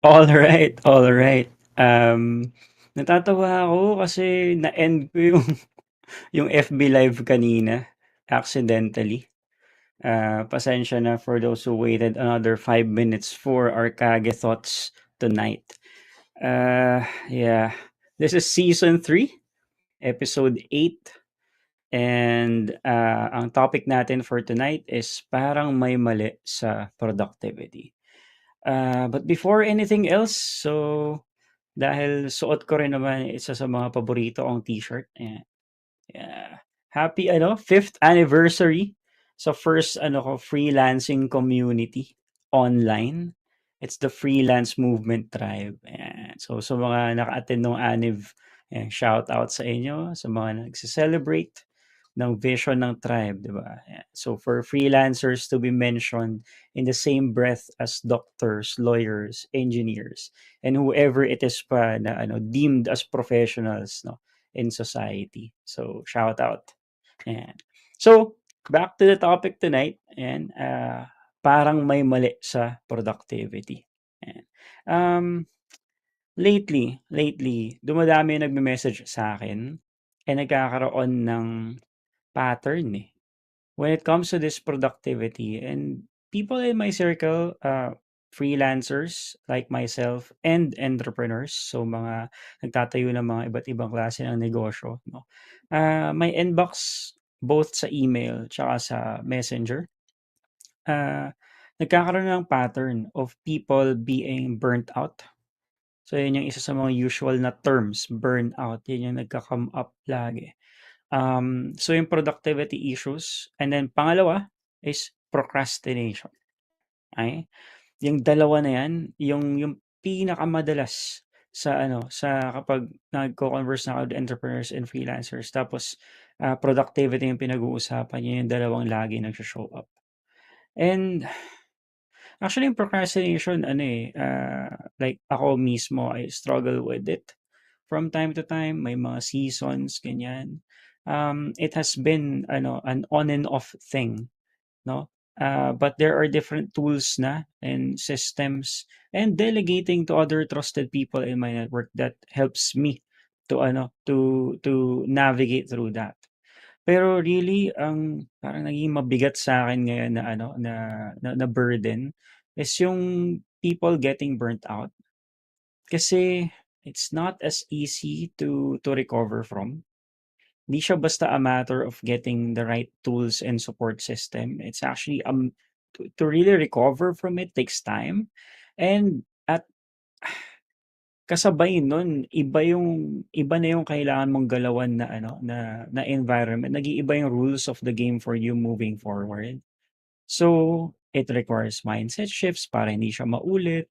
All right, all right. Natatawa ako kasi na-end ko yung yung FB Live kanina accidentally. Pasensya na for those who waited another 5 minutes for our Kage thoughts tonight. Yeah. This is season 3, episode 8. And ang topic natin for tonight is parang may mali sa productivity. But before anything else, so dahil suot ko rin naman isa sa mga paborito kong t-shirt. Ayan. Yeah. Happy fifth anniversary sa first freelancing community online. It's the Freelance Movement Tribe. Ayan. So sa mga naka-attend ng Aniv, ayan, shout out sa inyo, sa mga nagse-celebrate ng vision ng tribe, di ba? Ayan. So for freelancers to be mentioned in the same breath as doctors, lawyers, engineers, and whoever it is pa na deemed as professionals, no, in society. So shout out. Ayan. So back to the topic tonight, and parang may mali sa productivity. Ayan. Um, lately, dumadami yung nagme-message sa akin and nagkakaroon ng pattern eh. When it comes to this productivity and people in my circle, freelancers like myself and entrepreneurs, so mga nagtatayo ng mga iba't ibang klase ng negosyo, no? My inbox both sa email tsaka sa messenger, ah, nagkakaroon ng pattern of people being burnt out. So yun yung isa sa mga usual na terms, burnout. Yun yung nagka-come up lagi. So yung productivity issues, and then pangalawa is procrastination. Ay, yung dalawa na yan, yung pinakamadalas sa sa kapag nagko-converse na ako with entrepreneurs and freelancers, tapos productivity yung pinag-uusapan, yun yung dalawang lagi nagsho-show up. And actually yung procrastination ano, like ako mismo I struggle with it from time to time, may mga seasons ganyan. It has been ano, an on and off thing, 'no? But there are different tools na and systems and delegating to other trusted people in my network that helps me to ano, to navigate through that. Pero really ang parang naging mabigat sa'kin ngayon na ano, na burden is yung people getting burnt out. Kasi it's not as easy to recover from. Hindi siya basta a matter of getting the right tools and support system. It's actually, to really recover from it takes time. And at kasabay nun, iba na yung kailangan mong galawan na ano, na environment. Nag-iiba yung rules of the game for you moving forward. So, it requires mindset shifts para hindi siya maulit.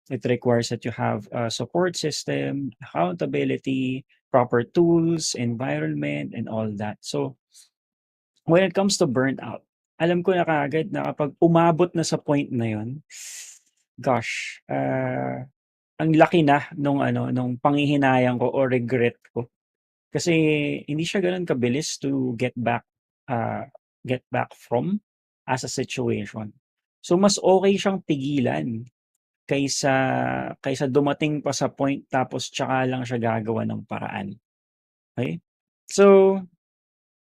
It requires that you have a support system, accountability, proper tools, environment, and all that. So, when it comes to burnout, alam ko na kaagad na kapag umabot na sa point na yun, gosh, ang laki na nung ano, nung panghihinayang ko o regret ko. Kasi hindi siya gano'n kabilis to get back from as a situation. So mas okay siyang pigilan kaysa kaysa dumating pa sa point tapos tsaka lang siya gagawa ng paraan, okey? So,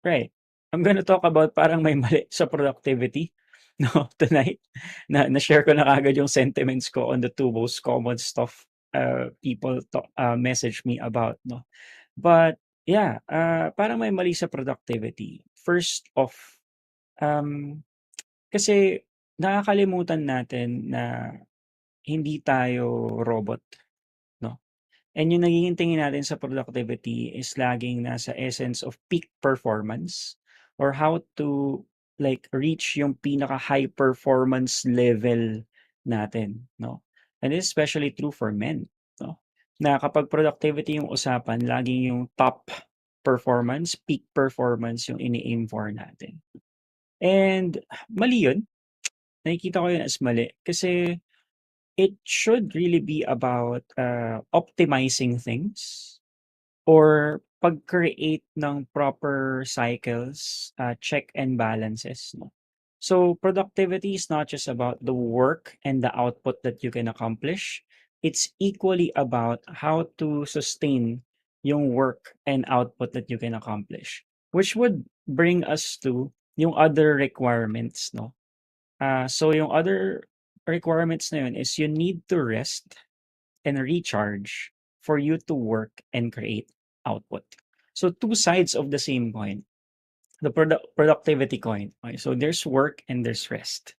right, I'm gonna talk about parang may mali sa productivity, 'no, tonight. Na-share ko na kaagad yung sentiments ko on the two most common stuff, people message me about, 'no. But yeah, parang may mali sa productivity. First off, um, kasi nakakalimutan natin na hindi tayo robot, 'no? And yung nagiging tingin natin sa productivity is laging nasa essence of peak performance or how to like reach yung pinaka-high performance level natin, 'no? And this is especially true for men, 'no? Na kapag productivity yung usapan, laging yung top performance, peak performance yung ini-aim for natin. And mali yun. Nakikita ko yun as mali kasi it should really be about, optimizing things or pag-create ng proper cycles, check and balances, 'no? So, productivity is not just about the work and the output that you can accomplish. It's equally about how to sustain yung work and output that you can accomplish, which would bring us to yung other requirements, 'no? So yung other requirements na yun is you need to rest and recharge for you to work and create output. So two sides of the same coin, the productivity coin. Okay? So there's work and there's rest.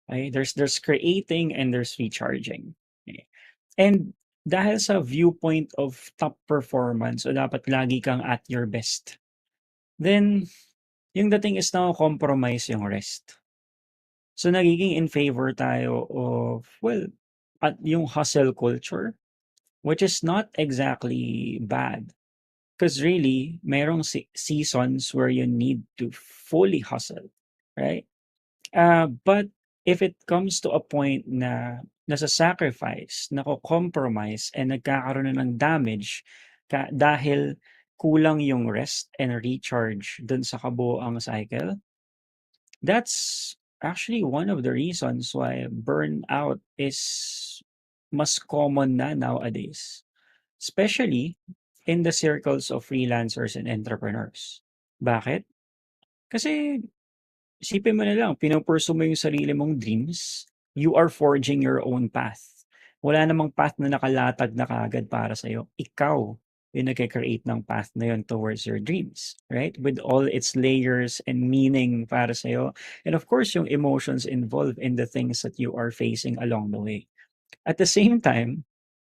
Okay? There's creating and there's recharging. Okay? And dahil sa viewpoint of top performance, so dapat lagi kang at your best. Then, yung dating is now compromise yung rest. So nagiging in favor tayo of, well, at yung hustle culture, which is not exactly bad. Because really, merong seasons where you need to fully hustle, right? But if it comes to a point na nasa-sacrifice, nako-compromise, and nagkakaroon na ng damage dahil kulang yung rest and recharge dun sa kabuoang cycle, that's actually one of the reasons why burnout is mas common na nowadays, especially in the circles of freelancers and entrepreneurs. Bakit? Kasi isipin mo na lang, mo yung sarili mong dreams, you are forging your own path. Wala namang path na nakalatag na kaagad para sa'yo. Ikaw yung nagke-create ng path na yun towards your dreams, right? With all its layers and meaning para sa'yo. And of course, yung emotions involved in the things that you are facing along the way. At the same time,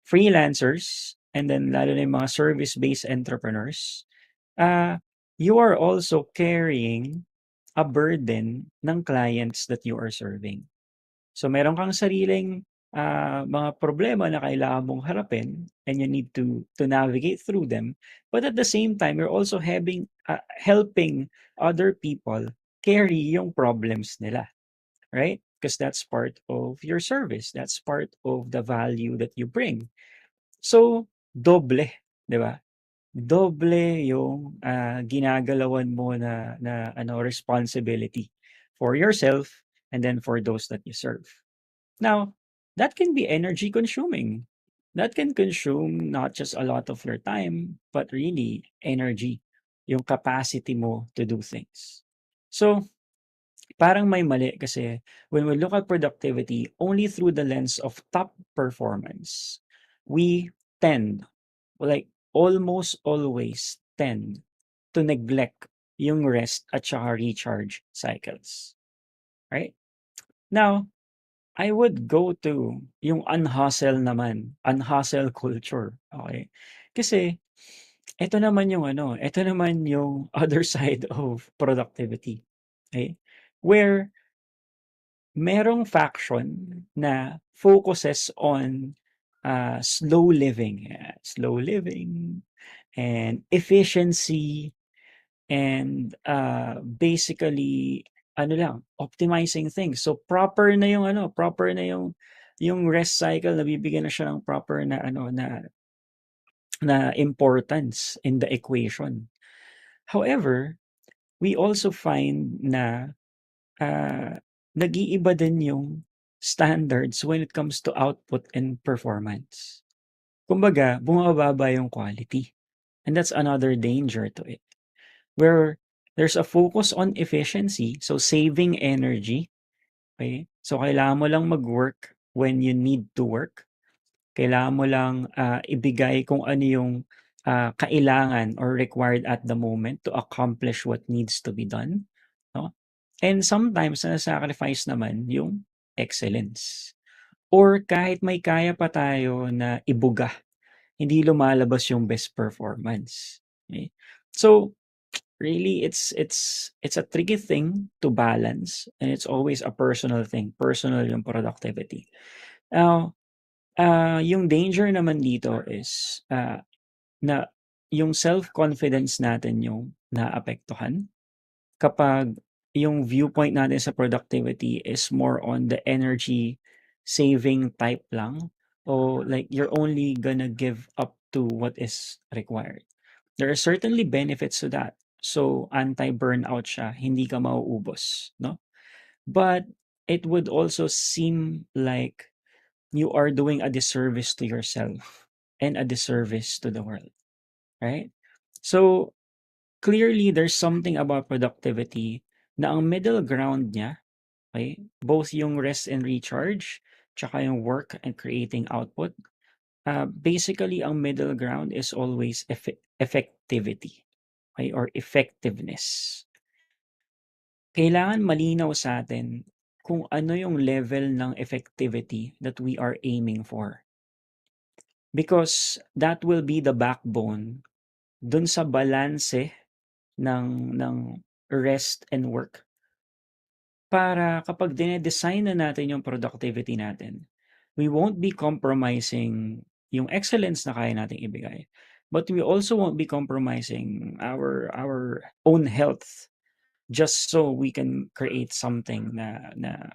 freelancers, and then lalo na yung mga service-based entrepreneurs, you are also carrying a burden ng clients that you are serving. So meron kang sariling mga problema na kailangan mong harapin and you need to navigate through them. But at the same time, you're also helping other people carry yung problems nila, right? Because that's part of your service. That's part of the value that you bring. So, doble, 'di ba? Doble yung ginagalawan mo na ano responsibility for yourself and then for those that you serve. Now, that can be energy consuming. That can consume not just a lot of your time, but really energy, yung capacity mo to do things. So, parang may mali kasi when we look at productivity only through the lens of top performance, we tend, like almost always tend to neglect yung rest at saka recharge cycles. Right? Now, I would go to yung unhustle naman, unhustle culture. Okay? Kasi ito naman yung ano, ito naman yung other side of productivity. Okay? Where merong faction na focuses on slow living. Slow living and efficiency and basically ano lang, optimizing things. So proper na yung ano, proper na yung rest cycle, nabibigyan na siya ng proper na ano na importance in the equation. However, we also find na nag-iiba din yung standards when it comes to output and performance. Kumbaga, bumababa yung quality. And that's another danger to it. Where there's a focus on efficiency, so saving energy. Okay? So, kailangan mo lang mag-work when you need to work. Kailangan mo lang ibigay kung ano yung kailangan or required at the moment to accomplish what needs to be done. No? And sometimes, na-sacrifice naman yung excellence. Or kahit may kaya pa tayo na ibuga, hindi lumalabas yung best performance. Okay? So, really it's a tricky thing to balance and it's always a personal thing. Personal yung productivity. Now, yung danger naman dito is na yung self-confidence natin yung naapektuhan kapag yung viewpoint natin sa productivity is more on the energy saving type lang o like you're only gonna give up to what is required. There are certainly benefits to that. So anti-burnout siya, hindi ka mauubos, no? But it would also seem like you are doing a disservice to yourself and a disservice to the world, right? So clearly there's something about productivity na ang middle ground niya, okay, both yung rest and recharge, tsaka yung work and creating output, basically ang middle ground is always effectivity, okay, or effectiveness. Kailangan malinaw sa atin kung ano yung level ng effectivity that we are aiming for. Because that will be the backbone dun sa balanse ng rest and work. Para kapag dine-design na natin yung productivity natin, we won't be compromising yung excellence na kaya nating ibigay. But we also won't be compromising our own health just so we can create something na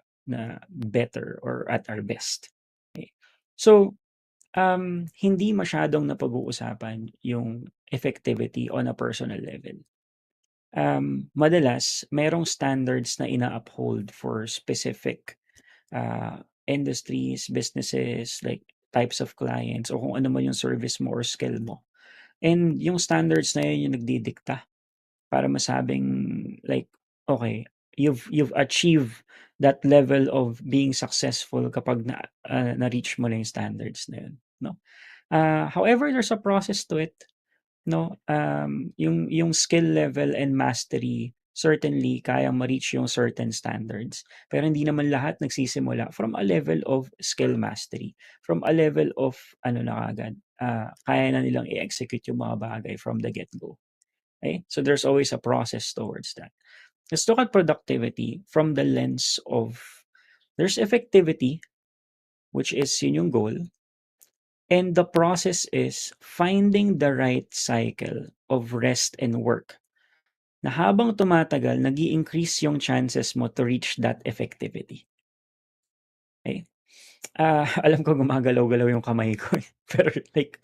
better or at our best. Okay. So, hindi masyadong napag-uusapan yung effectivity on a personal level. Madalas merong standards na ina-uphold for specific industries, businesses, like types of clients o kung ano man yung service mo or skill mo. And yung standards na yun yung nagdidikta para masabing like, okay, you've achieved that level of being successful kapag na-reach mo lang yung standards na yun, no? However, there's a process to it. No, yung skill level and mastery, certainly kayang ma-reach yung certain standards. Pero hindi naman lahat nagsisimula from a level of skill mastery, from a level of ano na kaagad, kaya na nilang i-execute yung mga bagay from the get-go. Okay? So there's always a process towards that. Let's look at productivity from the lens of there's effectivity, which is yun yung goal. And the process is finding the right cycle of rest and work na habang tumatagal, nag increase yung chances mo to reach that effectivity. Alam ko gumagalaw-galaw yung kamay ko, eh, pero like,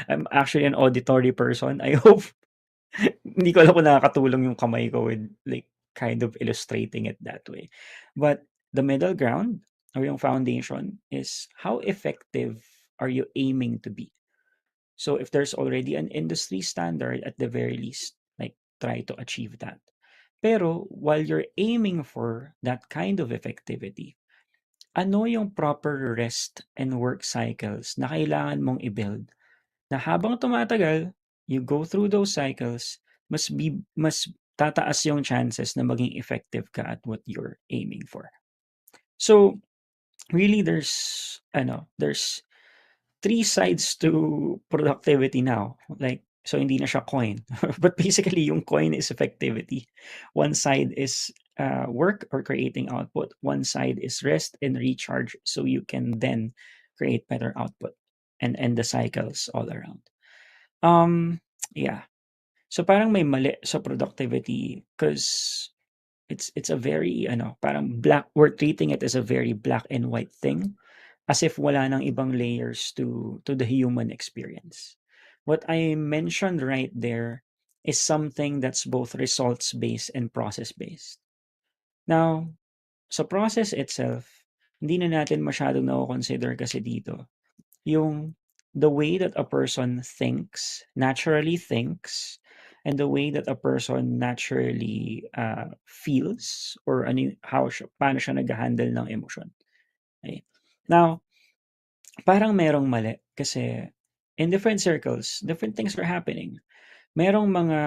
I'm actually an auditory person. I hope hindi ko alam kung nakakatulong yung kamay ko with like kind of illustrating it that way. But the middle ground or yung foundation is how effective are you aiming to be? So if there's already an industry standard, at the very least, like try to achieve that. Pero while you're aiming for that kind of effectivity, ano yung proper rest and work cycles na kailangan mong i-build na habang tumatagal, you go through those cycles, mas tataas yung chances na maging effective ka at what you're aiming for. So, really there's three sides to productivity now. Like, so hindi na siya coin. But basically, yung coin is effectivity. One side is work or creating output. One side is rest and recharge so you can then create better output and end the cycles all around. Um, yeah. So parang may mali sa productivity because it's a very parang we're treating it as a very black and white thing as if wala nang ibang layers to the human experience. What I mentioned right there is something that's both results based and process based. Now, sa process itself, hindi na natin masyadong na-consider kasi dito yung the way that a person naturally thinks, and the way that a person naturally feels or paano siya nag-handle ng emosyon. Okay? Now, parang merong mali kasi in different circles, different things are happening. Merong mga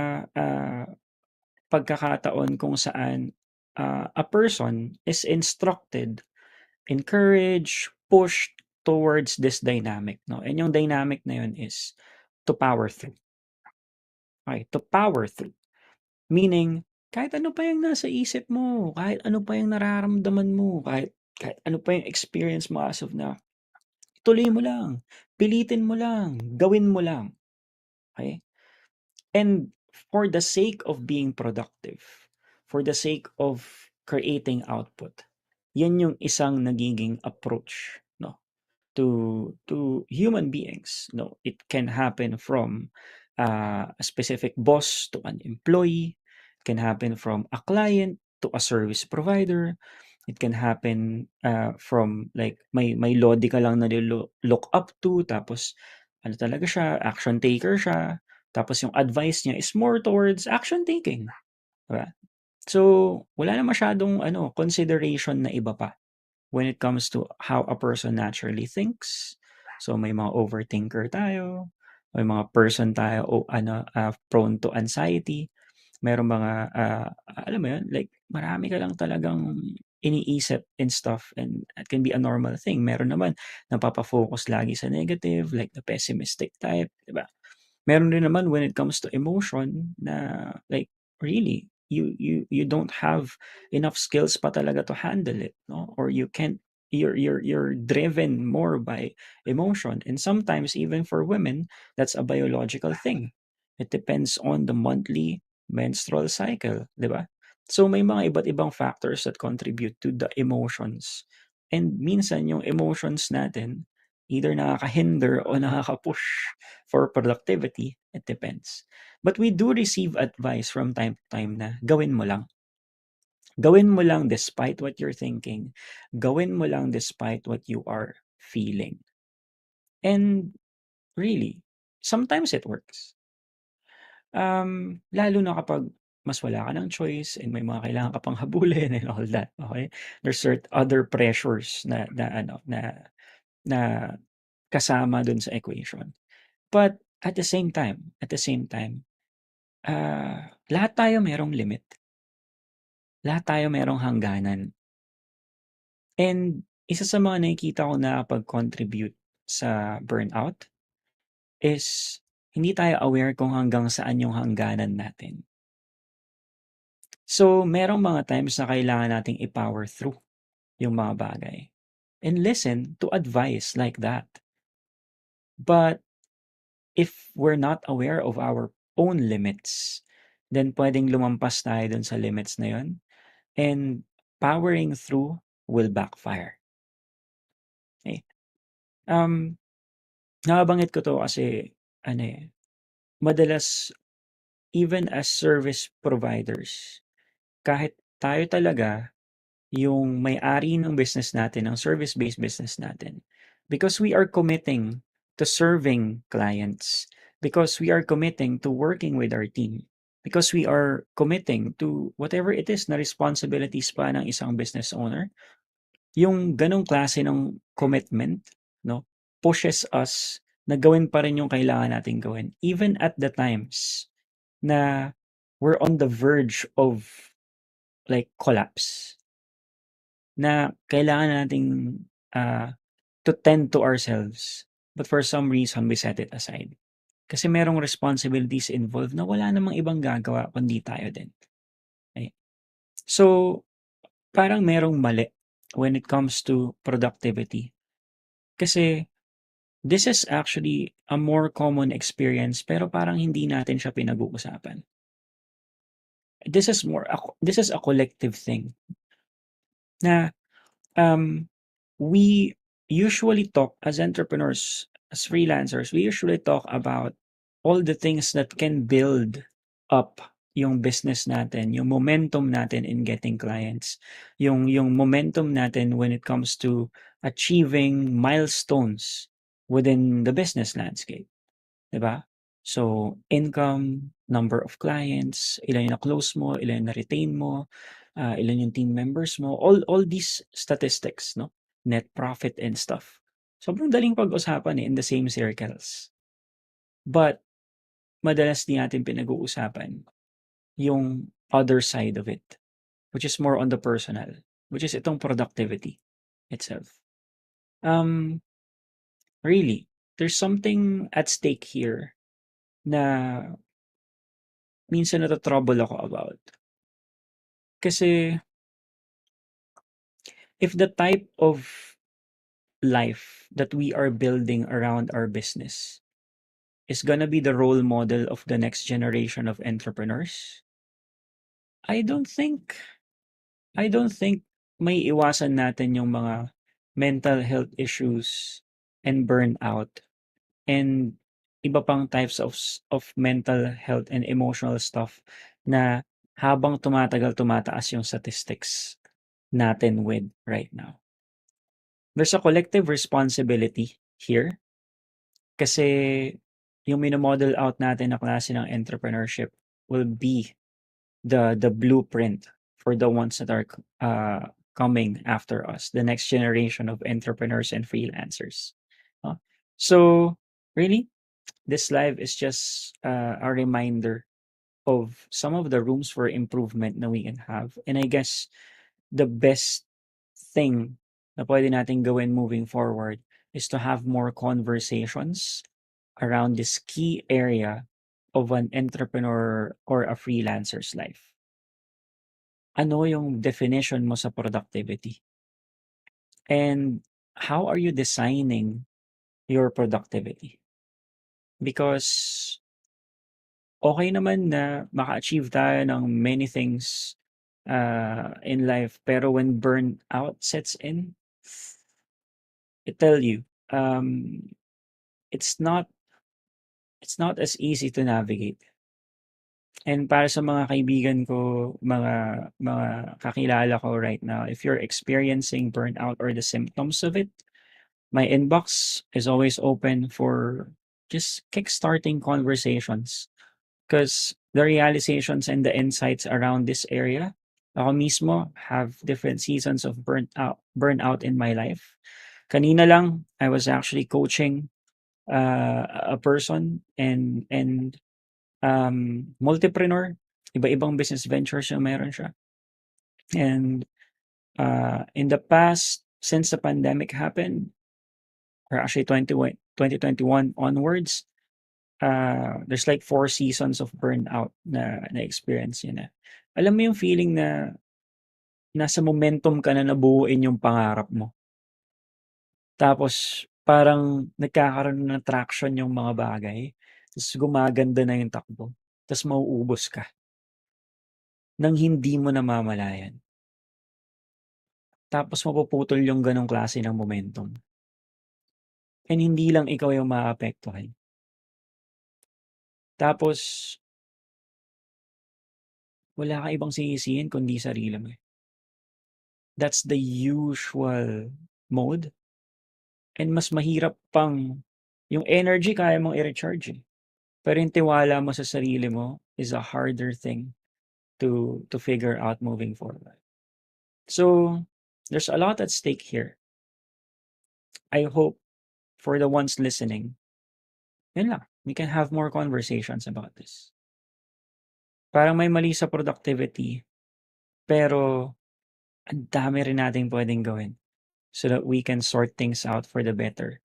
pagkakataon kung saan a person is instructed, encouraged, pushed towards this dynamic, no? And yung dynamic na yun is to power through. Okay, to power through. Meaning, kahit ano pa yung nasa isip mo, kahit ano pa yung nararamdaman mo, kahit ano pa yung experience mo as of now, tuloy mo lang, pilitin mo lang, gawin mo lang. Okay? And for the sake of being productive, for the sake of creating output, yan yung isang nagiging approach, no? To human beings. No, it can happen from a specific boss to an employee. It can happen from a client to a service provider. It can happen from like may lodi ka lang na look up to, tapos ano talaga siya, action taker siya. Tapos yung advice niya is more towards action taking. Diba? So, wala na masyadong consideration na iba pa when it comes to how a person naturally thinks. So may mga overthinker tayo, may mga person tayo prone to anxiety, merong mga alam mo yun, like marami ka lang talagang iniisip and stuff, and it can be a normal thing. Meron naman napapa-focus lagi sa negative, like the pessimistic type, 'di ba? Meron din naman when it comes to emotion na like really you don't have enough skills pa talaga to handle it, no? Or you can't you're driven more by emotion. And sometimes even for women, that's a biological thing. It depends on the monthly menstrual cycle, 'di ba? So may mga iba't ibang factors that contribute to the emotions. And minsan yung emotions natin either nakakahinder o nakaka-push for productivity, it depends. But we do receive advice from time to time na gawin mo lang. Gawin mo lang despite what you're thinking. Gawin mo lang despite what you are feeling. And really, sometimes it works. Lalo na kapag mas wala ka ng choice and may mga kailangan ka pang habulin and all that, okay? There's other pressures na kasama dun sa equation. But at the same time, lahat tayo merong limit. Lahat tayo merong hangganan. And isa sa mga nakikita ko na nakakapag-contribute sa burnout is hindi tayo aware kung hanggang saan yung hangganan natin. So, merong mga times na kailangan nating i-power through yung mga bagay and listen to advice like that. But if we're not aware of our own limits, then pwedeng lumampas tayo dun sa limits na yun, and powering through will backfire. Okay? Um, Nababanggit ko 'to kasi ano, madalas even as service providers, kahit tayo talaga yung may-ari ng business natin, ng service-based business natin, because we are committing to serving clients, because we are committing to working with our team, because we are committing to whatever it is na responsibilities pa ng isang business owner, yung gano'ng klase ng commitment 'no, pushes us na gawin pa rin yung kailangan nating gawin even at the times na we're on the verge of like collapse, na kailangan nating, ah, to tend to ourselves, but for some reason we set it aside. Kasi merong responsibilities involved na wala namang ibang gagawa kundi tayo din, eh. So, parang merong mali when it comes to productivity. Kasi this is actually a more common experience pero parang hindi natin siya pinag-uusapan. This is a collective thing na, um, we usually talk as entrepreneurs, as freelancers, we usually talk about all the things that can build up yung business natin, yung momentum natin in getting clients, yung momentum natin when it comes to achieving milestones within the business landscape. 'Di ba? So, income, number of clients, ilan yung na-close mo, ilan yung na-retain mo, ilan yung team members mo, all these statistics, no? Net profit and stuff. Sobrang daling pag-usapan in the same circles. But madalas di natin pinag-uusapan yung other side of it, which is more on the personal, which is itong productivity itself. Um, Really, there's something at stake here na minsan nata-trouble ako about. Kasi if the type of life that we are building around our business is gonna be the role model of the next generation of entrepreneurs, I don't think I don't think may iwasan natin yung mga mental health issues and burnout and iba pang types of mental health and emotional stuff na habang tumatagal tumataas yung statistics natin with right now. There's a collective responsibility here kasi yung mino-model out natin na klase ng entrepreneurship will be the blueprint for the ones that are coming after us, the next generation of entrepreneurs and freelancers. No? So really, this live is just a reminder of some of the rooms for improvement that we can have. And I guess the best thing na pwede natin gawin moving forward is to have more conversations around this key area of an entrepreneur or a freelancer's life. Ano yung definition mo sa productivity? And how are you designing your productivity? Because okay naman na maka-achieve tayo ng many things in life, pero when burnout sets in, I tell you, it's not it's not as easy to navigate. And para sa mga kaibigan ko, mga kakilala ko right now, if you're experiencing burnout or the symptoms of it, my inbox is always open for just kickstarting conversations. Because the realizations and the insights around this area, ako mismo have different seasons of burnout in my life. Kanina lang, I was actually coaching a person and multipreneur, iba-ibang business ventures yung meron siya. And in the past, since the pandemic happened, or actually 2021 onwards, there's like 4 seasons of burnout na na-experience niya na. Alam mo yung feeling na nasa momentum ka na na buuin yung pangarap mo. Tapos parang nagkakaroon ng traction yung mga bagay, ta's gumaganda na yung takbo, ta's mauubos ka ng hindi mo namamalayan. Tapos mapuputol yung gano'ng klase ng momentum. and hindi lang ikaw yung maaapektuhan. Tapos wala kang ibang sisisihin kundi sarili mo, eh. That's the usual mode and mas mahirap pang yung energy kaya mong i-recharge, eh. Pero yung tiwala mo sa sarili mo is a harder thing to figure out moving forward. So, there's a lot at stake here. I hope for the ones listening, yun lang, we can have more conversations about this. Parang may mali sa productivity, pero ang dami rin nating pwedeng gawin so that we can sort things out for the better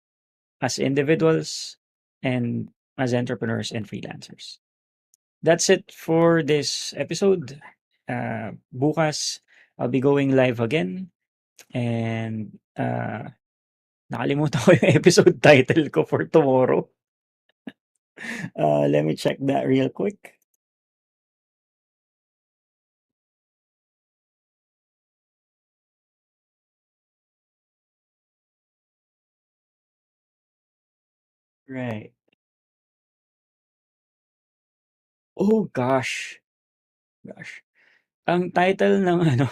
as individuals and as entrepreneurs and freelancers. That's it for this episode. Bukas, I'll be going live again and nakalimutan ko yung episode title ko for tomorrow. Let me check that real quick. Right. Oh gosh. Gosh. Ang title ng ano,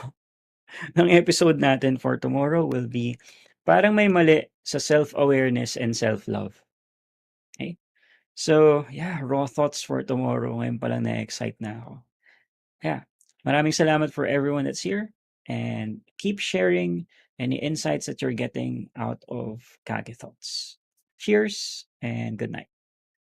ng episode natin for tomorrow will be parang may mali sa self-awareness and self-love. Okay? So, yeah, raw thoughts for tomorrow. Ngayon pa lang na-excite na ako. Yeah. Maraming salamat for everyone that's here and keep sharing any insights that you're getting out of Kage Thoughts. Cheers and good night.